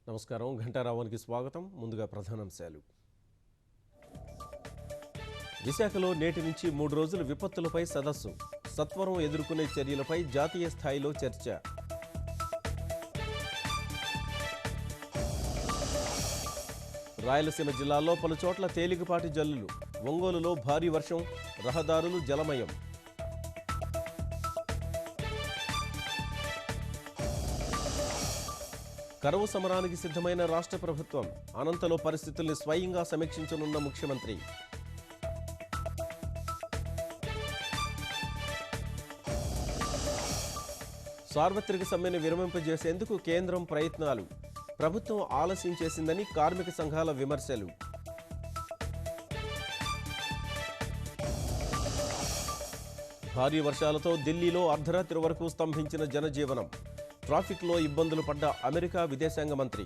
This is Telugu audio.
నమస్కారం. ఘంటారావానికి స్వాగతం. ముందుగా ప్రధానాంశాలు. విశాఖలో నేటి నుంచి 3 రోజుల విపత్తులపై సదస్సు. సత్వరం ఎదుర్కొనే చర్యలపై జాతీయ స్థాయిలో చర్చ. రాయలసీమ జిల్లాలో పలుచోట్ల తేలికపాటి జల్లులు. ఒంగోలులో భారీ వర్షం, రహదారులు జలమయం. కరువు సమరానికి సిద్ధమైన రాష్ట్ర ప్రభుత్వం. అనంతలో పరిస్థితుల్ని స్వయంగా సమీక్షించనున్న ముఖ్యమంత్రి. సార్వత్రిక సమ్మెను విరమింపజేసేందుకు కేంద్రం ప్రయత్నాలు. ప్రభుత్వం ఆలస్యం చేసిందని కార్మిక సంఘాల విమర్శలు. భారీ వర్షాలతో ఢిల్లీలో అర్ధరాత్రి వరకు స్తంభించిన జనజీవనం. ట్రాఫిక్లో ఇబ్బందులు పడ్డ అమెరికా విదేశాంగ మంత్రి.